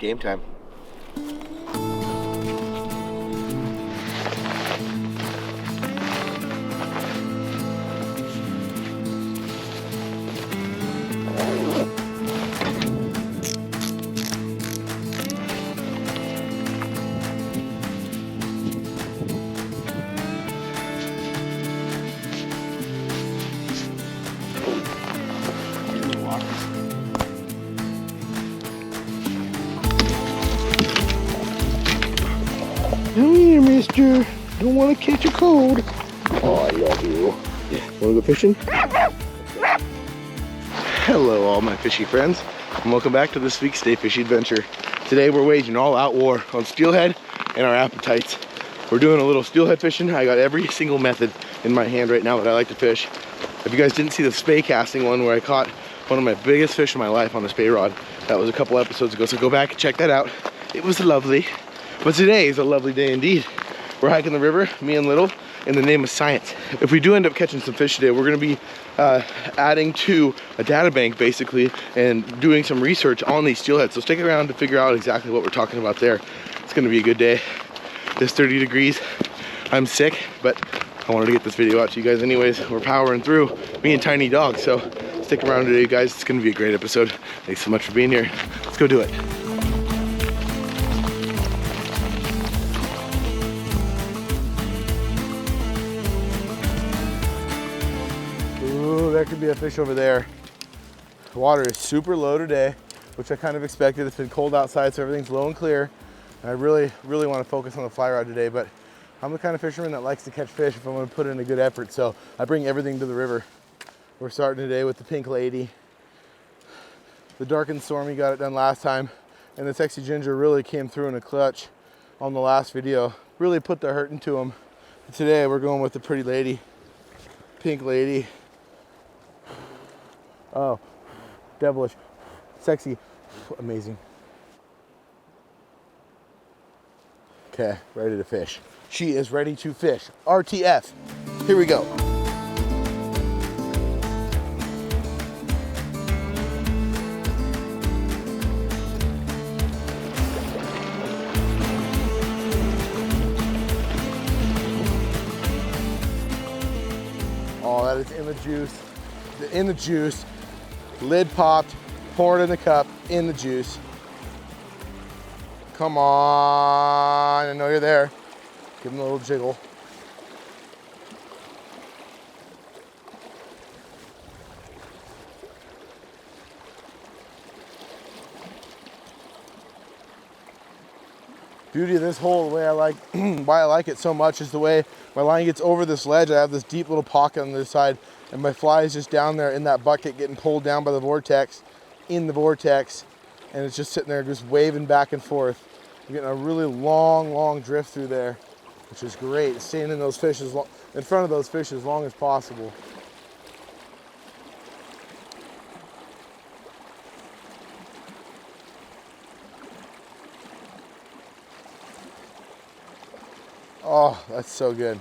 game time. Come here, mister. Don't want to catch a cold. Oh, I love you. Want to go fishing? Hello, all my fishy friends, and welcome back to this week's Stay Fishy adventure. Today we're waging all-out war on steelhead and our appetites. We're doing a little steelhead fishing. I got every single method in my hand right now that I like to fish. If you guys didn't see the spay casting one where I caught one of my biggest fish in my life on a spay rod, that was a couple episodes ago, so go back and check that out. It was lovely. But today is a lovely day indeed. We're hiking the river, me and Little, in the name of science. If we do end up catching some fish today, we're gonna be adding to a data bank basically and doing some research on these steelhead. So stick around to figure out exactly what we're talking about there. It's gonna be a good day. It's 30 degrees. I'm sick, but I wanted to get this video out to you guys anyways. We're powering through, me and Tiny Dog. So stick around today, guys. It's gonna be a great episode. Thanks so much for being here. Let's go do it. Ooh, there could be a fish over there. The water is super low today, which I kind of expected. It's been cold outside, so everything's low and clear. And I really want to focus on the fly rod today, but I'm the kind of fisherman that likes to catch fish if I'm going to put in a good effort, so I bring everything to the river. We're starting today with the pink lady. The dark and stormy got it done last time, and the sexy ginger really came through in a clutch on the last video. Really put the hurt into him. Today we're going with the pretty lady, pink lady. Oh, devilish, sexy, amazing. Okay, ready to fish. She is ready to fish. RTF, here we go. Oh, that is in the juice. In the juice. Lid popped, pour it in the cup, in the juice. Come on, I know you're there. Give him a little jiggle. Beauty of this hole, the way I like, why I like it so much is the way my line gets over this ledge. I have this deep little pocket on the other side, and my fly is just down there in that bucket getting pulled down by the vortex, in the vortex, and it's just sitting there just waving back and forth. I'm getting a really long drift through there, which is great. It's staying in those fish in front of those fish as long as possible. Oh, that's so good.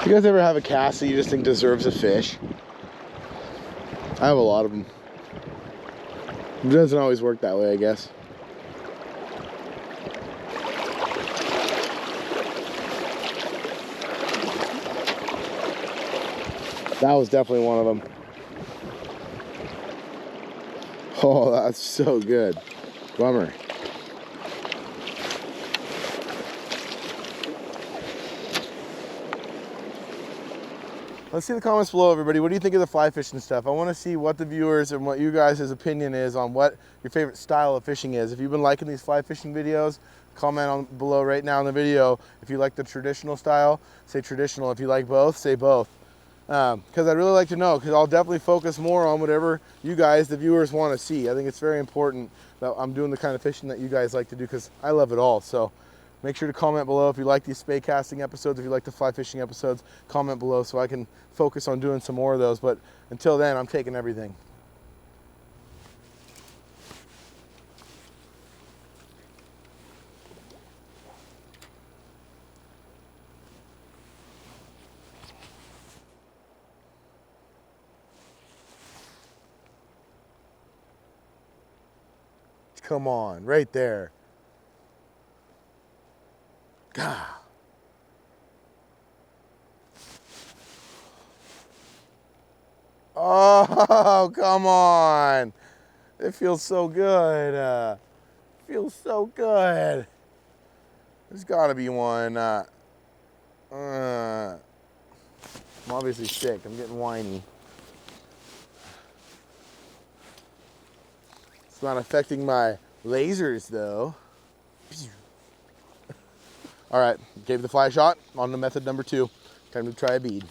You guys ever have a cast that you just think deserves a fish? I have a lot of them. It doesn't always work that way, I guess. That was definitely one of them. Oh, that's so good. Bummer. Let's see the comments below, everybody. What do you think of the fly fishing stuff? I want to see what the viewers and what you guys' opinion is on what your favorite style of fishing is. If you've been liking these fly fishing videos, comment on below right now in the video. If you like the traditional style, say traditional. If you like both, say both. Because I'd really like to know, because I'll definitely focus more on whatever you guys, the viewers, want to see. I think it's very important that I'm doing the kind of fishing that you guys like to do, because I love it all. So make sure to comment below if you like these spay casting episodes, if you like the fly fishing episodes, comment below so I can focus on doing some more of those. But until then, I'm taking everything. Come on, right there. God. Oh, come on. It feels so good. Feels so good. There's gotta be one. I'm obviously sick. I'm getting whiny. It's not affecting my lasers though. All right, gave the fly a shot. On to method number 2. Time to try a bead.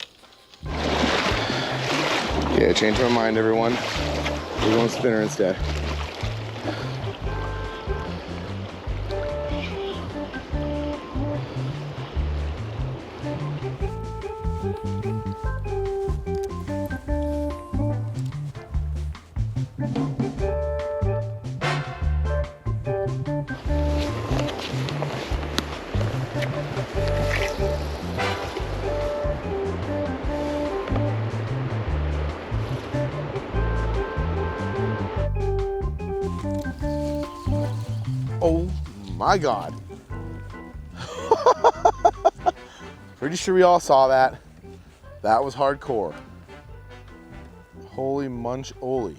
Yeah, changed my mind, everyone. We're going spinner instead. Oh my God. Pretty sure we all saw that. That was hardcore. Holy munch-oly.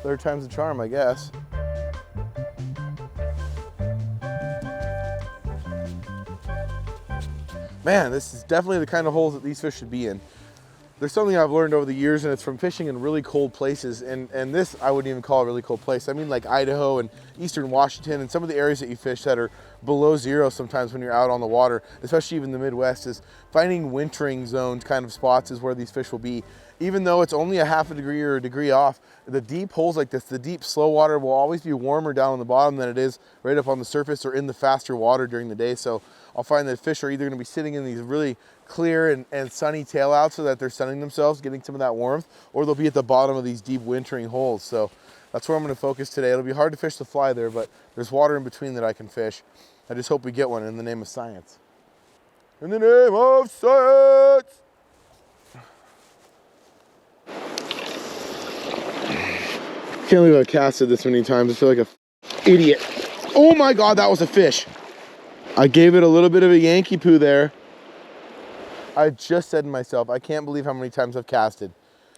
Third time's the charm, I guess. Man, this is definitely the kind of holes that these fish should be in. There's something I've learned over the years, and it's from fishing in really cold places, and this I wouldn't even call a really cold place. I mean like Idaho and eastern Washington and some of the areas that you fish that are below zero sometimes when you're out on the water, especially even the Midwest, is finding wintering zones kind of spots is where these fish will be. Even though it's only a half a degree or a degree off, the deep holes like this, the deep slow water will always be warmer down on the bottom than it is right up on the surface or in the faster water during the day. So I'll find that fish are either gonna be sitting in these really clear and sunny tail outs so that they're sunning themselves, getting some of that warmth, or they'll be at the bottom of these deep wintering holes. So that's where I'm gonna focus today. It'll be hard to fish the fly there, but there's water in between that I can fish. I just hope we get one in the name of science. In the name of science! Can't believe I've casted this many times. I feel like an idiot. Oh my God, that was a fish. I gave it a little bit of a Yankee poo there. I just said to myself, I can't believe how many times I've casted.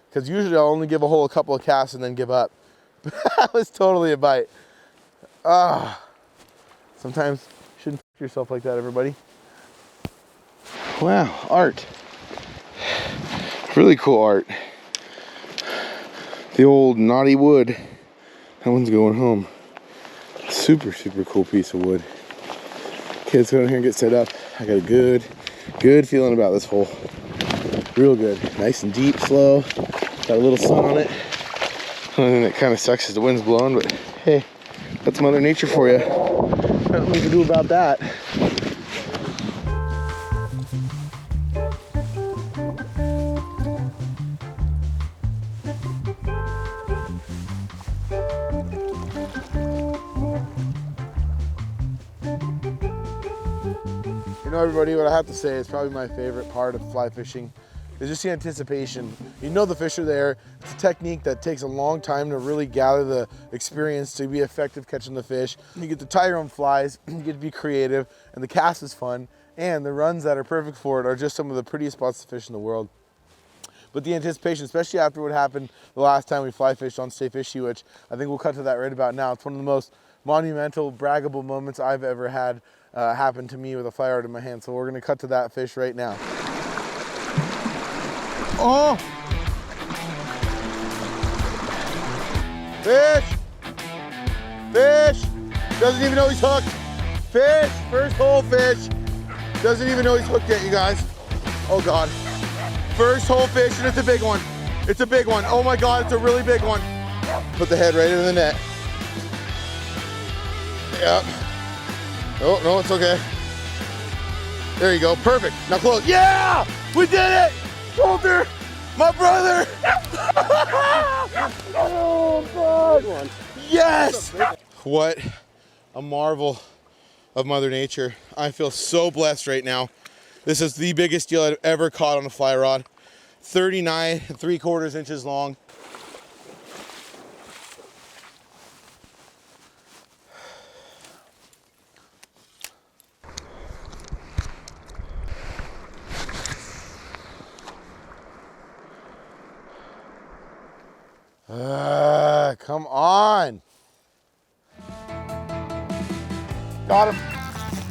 Because usually I'll only give a hole a couple of casts and then give up. That was totally a bite. Sometimes you shouldn't f yourself like that, everybody. Wow, art. Really cool art. The old knotty wood. That one's going home. Super, super cool piece of wood. Okay, let's go in here and get set up. I got a good feeling about this hole. Real good. Nice and deep, slow. Got a little sun on it. The only thing that kind of sucks is the wind's blowing, but hey, that's Mother Nature for you. Nothing we can do about that. You know, everybody, what I have to say is probably my favorite part of fly fishing is just the anticipation. You know the fish are there. It's a technique that takes a long time to really gather the experience to be effective catching the fish. You get to tie your own flies, you get to be creative, and the cast is fun, and the runs that are perfect for it are just some of the prettiest spots to fish in the world. But the anticipation, especially after what happened the last time we fly fished on Stay Fishy, which I think we'll cut to that right about now. It's one of the most monumental, braggable moments I've ever had happen to me with a fly rod in my hand. So we're gonna cut to that fish right now. Oh! Fish! Fish! Doesn't even know he's hooked. Fish! First hole fish. Doesn't even know he's hooked yet, you guys. Oh God. First hole fish, and it's a big one. It's a big one. Oh my God, it's a really big one. Put the head right in the net. Yep. Oh, no, it's okay. There you go, perfect. Now close. Yeah! We did it! Shoulder! My brother! Oh, God. Yes! What a marvel of Mother Nature. I feel so blessed right now. This is the biggest steelhead I've ever caught on a fly rod. 39 3/4 inches long. Come on. Got him.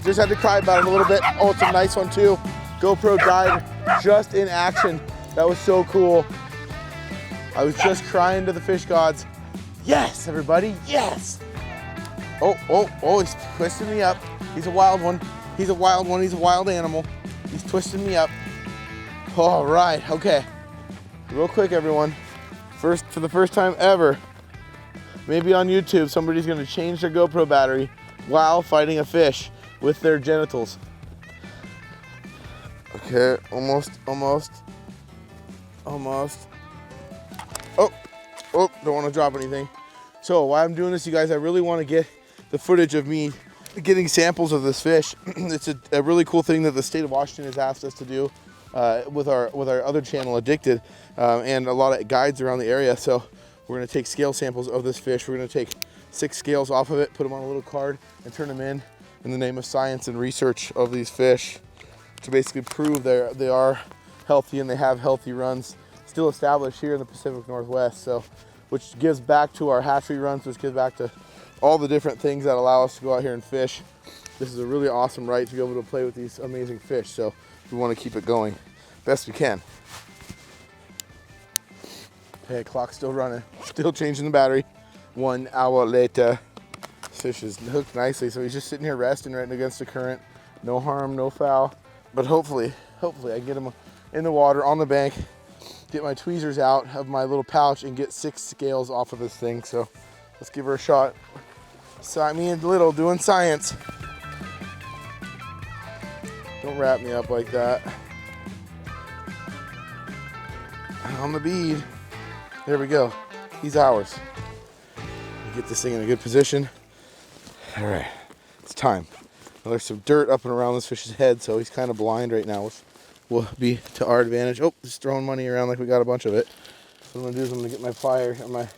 Just had to cry about him a little bit. Oh, it's a nice one too. GoPro died just in action. That was so cool. I was just crying to the fish gods. Yes, everybody, yes. Oh, he's twisting me up. He's a wild one. He's a wild one, he's a wild animal. He's twisting me up. All right, okay. Real quick, everyone. For the first time ever, maybe on YouTube, somebody's gonna change their GoPro battery while fighting a fish with their genitals. Okay, almost. Oh, don't wanna drop anything. So while I'm doing this, you guys, I really wanna get the footage of me getting samples of this fish. It's a really cool thing that the state of Washington has asked us to do with our other channel, Addicted, and a lot of guides around the area. So we're gonna take scale samples of this fish. We're gonna take 6 scales off of it, put them on a little card, and turn them in the name of science and research of these fish to basically prove they are healthy and they have healthy runs still established here in the Pacific Northwest. So, which gives back to our hatchery runs, which gives back to all the different things that allow us to go out here and fish. This is a really awesome right to be able to play with these amazing fish. So we want to keep it going best we can. Okay, clock's still running, still changing the battery. 1 hour later. This fish is hooked nicely, so he's just sitting here resting right against the current. No harm, no foul. But hopefully I can get him in the water on the bank, get my tweezers out of my little pouch and get 6 scales off of this thing. So let's give her a shot. Me and Little doing science. Don't wrap me up like that. On the bead. There we go. He's ours. Get this thing in a good position. All right, it's time. Now, there's some dirt up and around this fish's head, so he's kind of blind right now, which will be to our advantage. Oh, just throwing money around like we got a bunch of it. So what I'm gonna do is I'm gonna get my pliers and my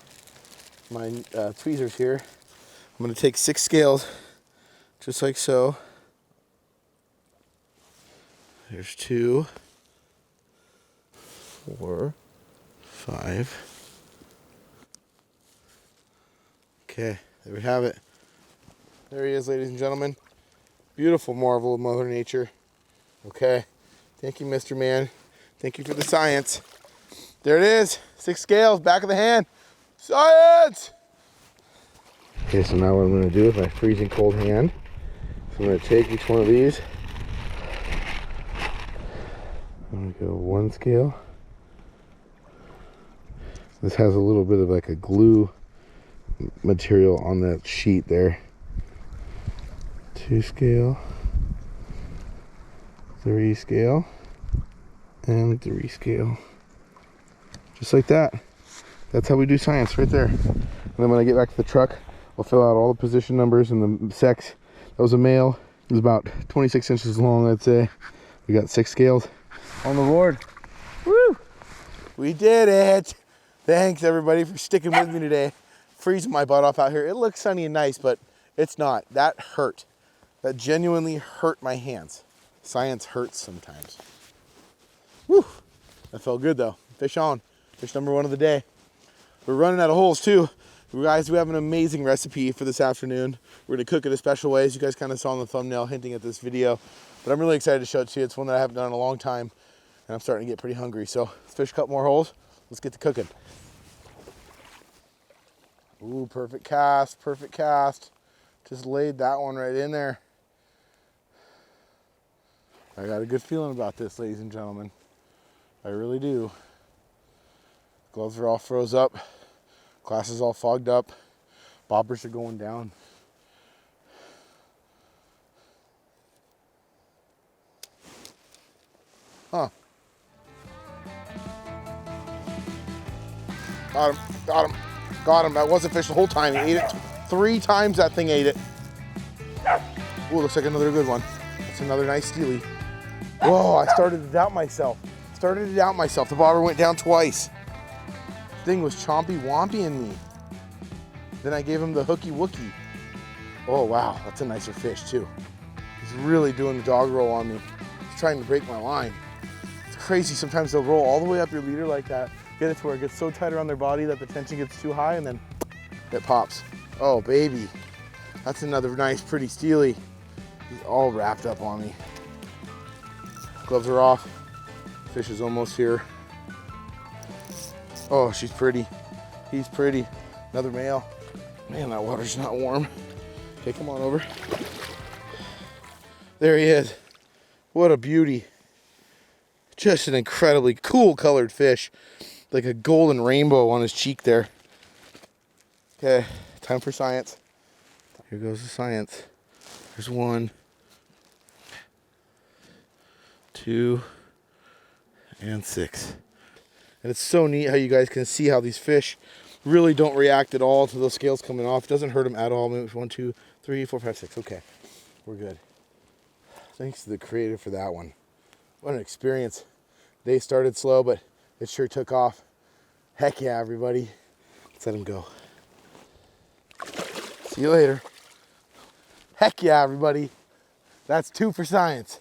tweezers here. I'm gonna take 6 scales, just like so. There's 2, 4, 5. Okay, there we have it. There he is, ladies and gentlemen. Beautiful marvel of Mother Nature. Okay, thank you, Mr. Man. Thank you for the science. There it is, 6 scales, back of the hand. Science! Okay, so now what I'm gonna do with my freezing cold hand, so I'm gonna take each one of these. I'm gonna go 1 scale. This has a little bit of like a glue material on that sheet there. 2 scale, 3 scale, and 3 scale. Just like that. That's how we do science right there. And then when I get back to the truck, I'll fill out all the position numbers and the sex. That was a male. It was about 26 inches long, I'd say. We got 6 scales on the board. Woo! We did it! Thanks everybody for sticking with me today. Freezing my butt off out here. It looks sunny and nice, but it's not. That hurt. That genuinely hurt my hands. Science hurts sometimes. Woo! That felt good though. Fish on. Fish number 1 of the day. We're running out of holes too. Guys, we have an amazing recipe for this afternoon. We're gonna cook it a special way, as you guys kind of saw in the thumbnail hinting at this video. But I'm really excited to show it to you. It's one that I haven't done in a long time, and I'm starting to get pretty hungry. So let's fish a couple more holes. Let's get to cooking. Ooh, perfect cast, perfect cast. Just laid that one right in there. I got a good feeling about this, ladies and gentlemen. I really do. Gloves are all froze up. Glass is all fogged up. Bobbers are going down. Huh. Got him, got him, got him. That was a fish the whole time. He ate it 3 times, that thing ate it. Ooh, looks like another good one. That's another nice steely. Whoa, I started to doubt myself. The bobber went down twice. Thing was chompy wompying me. Then I gave him the hooky wookie. Oh wow, that's a nicer fish too. He's really doing the dog roll on me. He's trying to break my line. It's crazy, sometimes they'll roll all the way up your leader like that, get it to where it gets so tight around their body that the tension gets too high and then it pops. Oh baby, that's another nice pretty steely. He's all wrapped up on me. Gloves are off. Fish is almost here. Oh, she's pretty. He's pretty. Another male. Man, that water's not warm. Okay, come on over. There he is. What a beauty. Just an incredibly cool colored fish. Like a golden rainbow on his cheek there. Okay, time for science. Here goes the science. There's 1, 2, and 6. And it's so neat how you guys can see how these fish really don't react at all to those scales coming off. It doesn't hurt them at all. Maybe 1, 2, 3, 4, 5, 6. Okay, we're good. Thanks to the creator for that one. What an experience. Day started slow, but it sure took off. Heck yeah, everybody. Let's let him go. See you later. Heck yeah, everybody. That's 2 for science.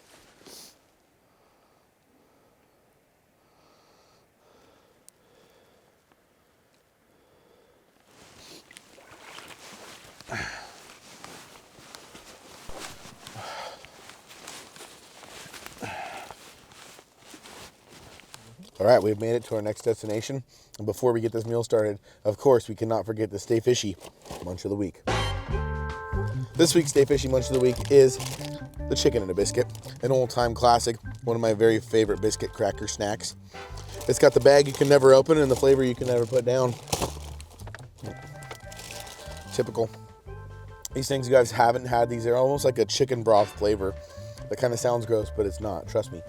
All right, we've made it to our next destination. And before we get this meal started, of course, we cannot forget the Stay Fishy Munch of the Week. This week's Stay Fishy Munch of the Week is the chicken and a biscuit, an old-time classic, one of my very favorite biscuit cracker snacks. It's got the bag you can never open and the flavor you can never put down. Typical. These things you guys haven't had, these are almost like a chicken broth flavor. That kind of sounds gross, but it's not, trust me.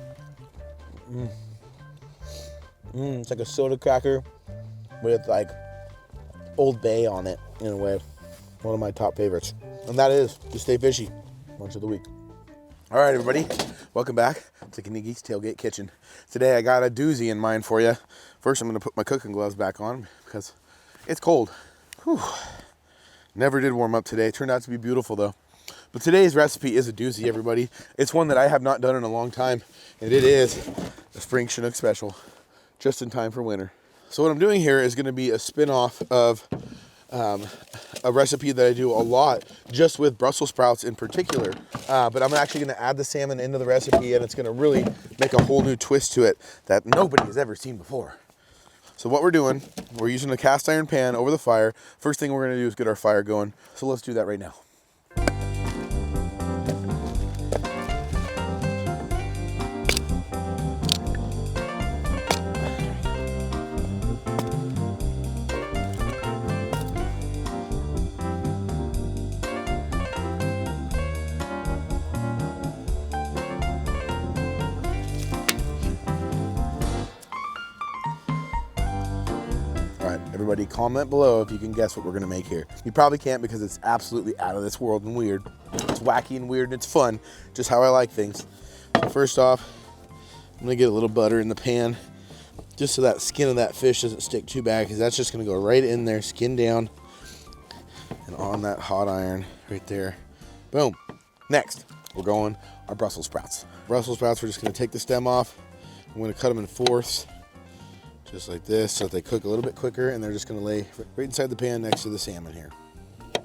It's like a soda cracker with like Old Bay on it in a way. One of my top favorites. And that is the Stay Fishy Munch of the Week. All right, everybody, welcome back to Kanigi's Tailgate Kitchen. Today I got a doozy in mind for you. First, I'm gonna put my cooking gloves back on because it's cold. Whew. Never did warm up today. It turned out to be beautiful though. But today's recipe is a doozy, everybody. It's one that I have not done in a long time, and it is a spring Chinook special, just in time for winter. So what I'm doing here is gonna be a spin-off of a recipe that I do a lot, just with Brussels sprouts in particular. But I'm actually gonna add the salmon into the recipe, and it's gonna really make a whole new twist to it that nobody has ever seen before. So what we're doing, we're using a cast iron pan over the fire. First thing we're gonna do is get our fire going. So let's do that right now. Everybody comment below if you can guess what we're gonna make here. You probably can't because it's absolutely out of this world and weird. It's wacky and weird and it's fun, just how I like things. So first off, I'm gonna get a little butter in the pan, just so that skin of that fish doesn't stick too bad, because that's just gonna go right in there, skin down, and on that hot iron right there. Boom. Next, we're going our Brussels sprouts. Brussels sprouts, we're just gonna take the stem off. I'm gonna cut them in fourths, just like this, so that they cook a little bit quicker, and they're just gonna lay right inside the pan next to the salmon here. There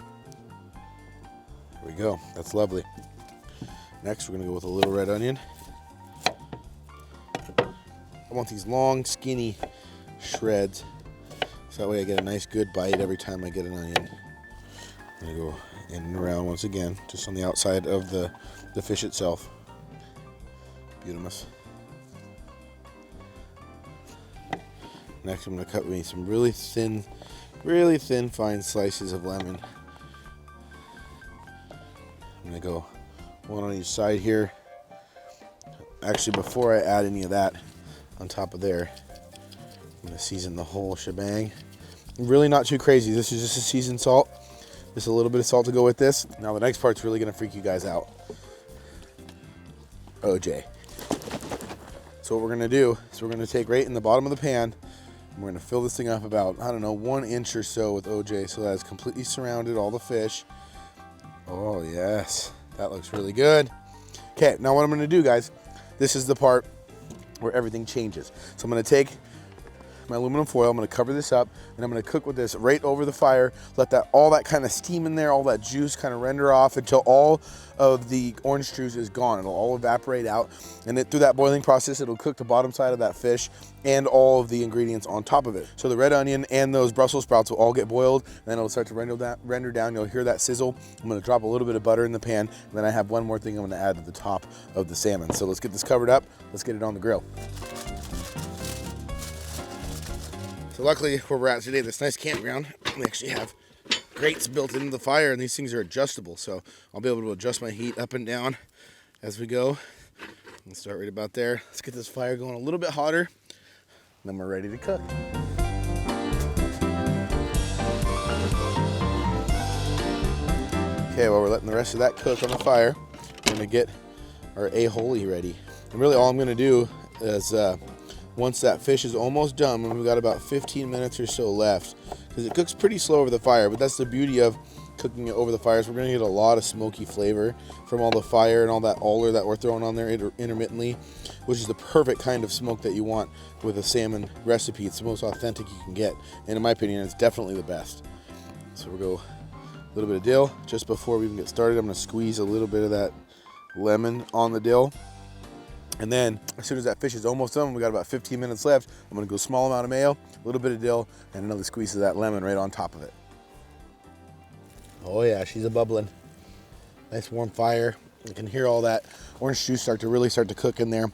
we go, that's lovely. Next, we're gonna go with a little red onion. I want these long, skinny shreds, so that way I get a nice good bite every time I get an onion. I'm gonna go in and around once again, just on the outside of the fish itself. Beautiful. Next, I'm going to cut me some really thin, fine slices of lemon. I'm going to go one on each side here. Actually, before I add any of that on top of there, I'm going to season the whole shebang Really not too crazy. This is just a seasoned salt. Just a little bit of salt to go with this. Now the next part's really gonna freak you guys out. OJ. So what we're gonna do is we're gonna take right in the bottom of the pan, and we're gonna fill this thing up about, I don't know, 1 inch or so with OJ, so that it's completely surrounded all the fish. Oh yes, that looks really good. Okay, now what I'm gonna do, guys, this is the part where everything changes. So I'm gonna take my aluminum foil, I'm gonna cover this up, and I'm gonna cook with this right over the fire, let all that kind of steam in there, all that juice kind of render off until all of the orange juice is gone. It'll all evaporate out, and through that boiling process, it'll cook the bottom side of that fish and all of the ingredients on top of it. So the red onion and those Brussels sprouts will all get boiled, and then it'll start to render down. You'll hear that sizzle. I'm gonna drop a little bit of butter in the pan, and then I have one more thing I'm gonna add to the top of the salmon. So let's get this covered up, let's get it on the grill. So luckily, where we're at today, this nice campground, we actually have grates built into the fire, and these things are adjustable. So I'll be able to adjust my heat up and down as we go. Let's start right about there. Let's get this fire going a little bit hotter, and then we're ready to cook. Okay, while we're letting the rest of that cook on the fire, we're gonna get our aioli ready. And really all I'm gonna do is, once that fish is almost done, and we've got about 15 minutes or so left, because it cooks pretty slow over the fire, but that's the beauty of cooking it over the fire, is we're gonna get a lot of smoky flavor from all the fire and all that oler that we're throwing on there intermittently, which is the perfect kind of smoke that you want with a salmon recipe. It's the most authentic you can get, and in my opinion, it's definitely the best. So we'll go a little bit of dill. Just before we even get started, I'm gonna squeeze a little bit of that lemon on the dill. And then as soon as that fish is almost done, we got about 15 minutes left, I'm gonna go small amount of mayo, a little bit of dill, and another squeeze of that lemon right on top of it. Oh yeah, she's a bubbling. Nice warm fire. You can hear all that orange juice really start to cook in there,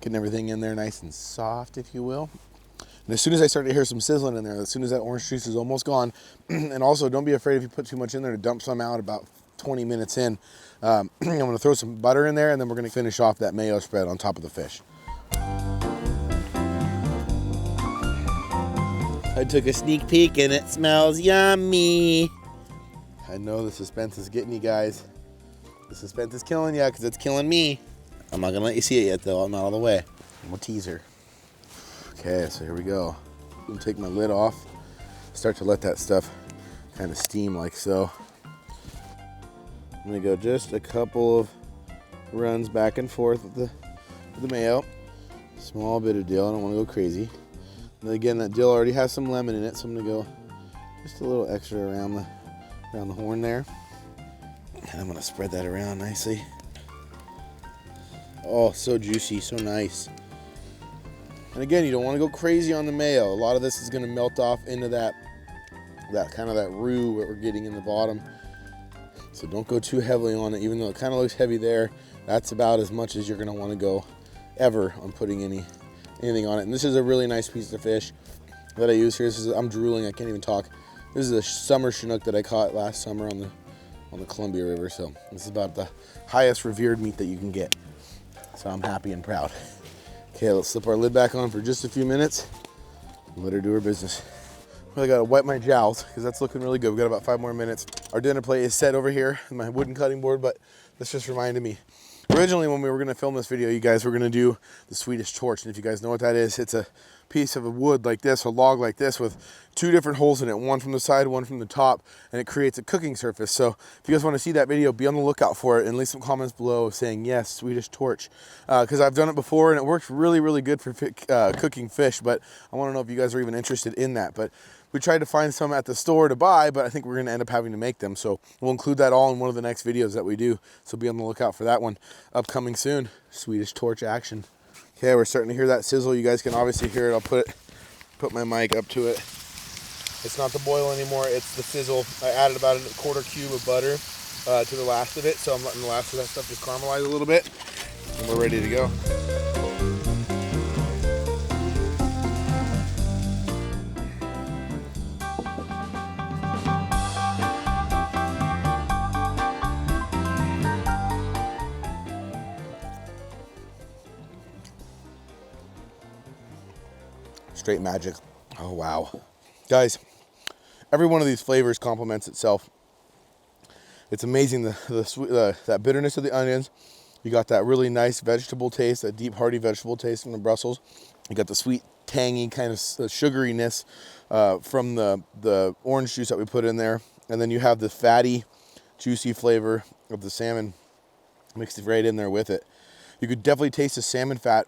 getting everything in there nice and soft, if you will. And as soon as I start to hear some sizzling in there, as soon as that orange juice is almost gone, and also don't be afraid if you put too much in there to dump some out about 20 minutes in. I'm gonna throw some butter in there, and then we're gonna finish off that mayo spread on top of the fish. I took a sneak peek and it smells yummy. I know the suspense is getting you guys. The suspense is killing you because it's killing me. I'm not gonna let you see it yet though, I'm not all the way. I'm gonna tease her. Okay, so here we go. I'm gonna take my lid off, start to let that stuff kind of steam like so. I'm gonna go just a couple of runs back and forth with the mayo. Small bit of dill, I don't wanna go crazy. And again, that dill already has some lemon in it, so I'm gonna go just a little extra around the horn there. And I'm gonna spread that around nicely. Oh, so juicy, so nice. And again, you don't wanna go crazy on the mayo. A lot of this is gonna melt off into that kind of that roux that we're getting in the bottom. So don't go too heavily on it, even though it kind of looks heavy there. That's about as much as you're gonna wanna go ever on putting anything on it. And this is a really nice piece of fish that I use here. I'm drooling, I can't even talk. This is a summer Chinook that I caught last summer on the Columbia River. So this is about the highest revered meat that you can get. So I'm happy and proud. Okay, let's slip our lid back on for just a few minutes and let her do her business. I gotta wipe my jowls because that's looking really good. We got about 5 more minutes. Our dinner plate is set over here on my wooden cutting board, but this just reminded me. Originally, when we were gonna film this video, you guys were gonna do the Swedish torch. And if you guys know what that is, it's a piece of wood like this, a log like this with 2 different holes in it, one from the side, one from the top, and it creates a cooking surface. So if you guys wanna see that video, be on the lookout for it and leave some comments below saying yes, Swedish torch. Because I've done it before and it works really, really good for cooking fish, but I wanna know if you guys are even interested in that. But we tried to find some at the store to buy, but I think we're gonna end up having to make them. So we'll include that all in one of the next videos that we do. So be on the lookout for that one upcoming soon. Swedish torch action. Okay, we're starting to hear that sizzle. You guys can obviously hear it. I'll put my mic up to it. It's not the boil anymore, it's the sizzle. I added about a 1/4 cube of butter to the last of it. So I'm letting the last of that stuff just caramelize a little bit and we're ready to go. Straight magic. Oh wow. Guys, every one of these flavors complements itself. It's amazing that bitterness of the onions. You got that really nice vegetable taste, that deep, hearty vegetable taste from the Brussels. You got the sweet, tangy kind of sugariness from the orange juice that we put in there. And then you have the fatty, juicy flavor of the salmon mixed right in there with it. You could definitely taste the salmon fat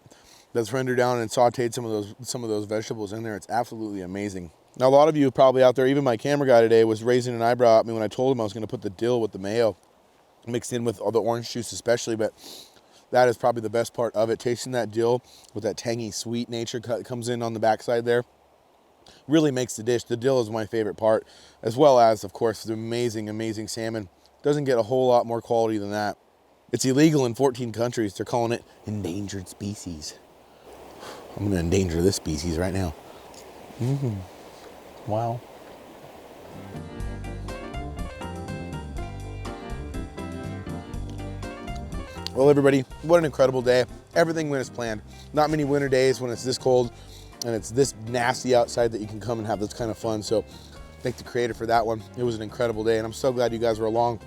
that's rendered down and sauteed some of those vegetables in there. It's absolutely amazing. Now, a lot of you probably out there, even my camera guy today, was raising an eyebrow at me when I told him I was going to put the dill with the mayo mixed in with all the orange juice especially, but that is probably the best part of it. Tasting that dill with that tangy sweet nature comes in on the backside there really makes the dish. The dill is my favorite part, as well as, of course, the amazing, amazing salmon. Doesn't get a whole lot more quality than that. It's illegal in 14 countries. They're calling it endangered species. I'm going to endanger this species right now. Wow. Well, everybody, what an incredible day. Everything went as planned. Not many winter days when it's this cold and it's this nasty outside that you can come and have this kind of fun. So thank the creator for that one. It was an incredible day, and I'm so glad you guys were along.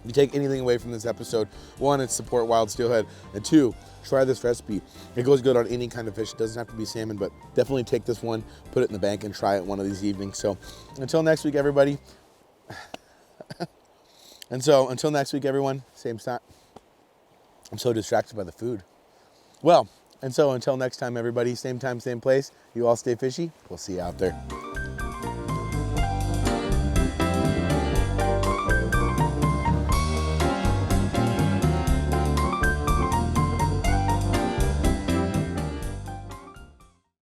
If you take anything away from this episode, one, it's support wild steelhead, and two, try this recipe. It goes good on any kind of fish. It doesn't have to be salmon, but definitely take this one, put it in the bank, and try it one of these evenings. So until next week, everybody. Until next week, everyone, same time. I'm so distracted by the food. Well, and so until next time, everybody, same time, same place. You all stay fishy. We'll see you out there.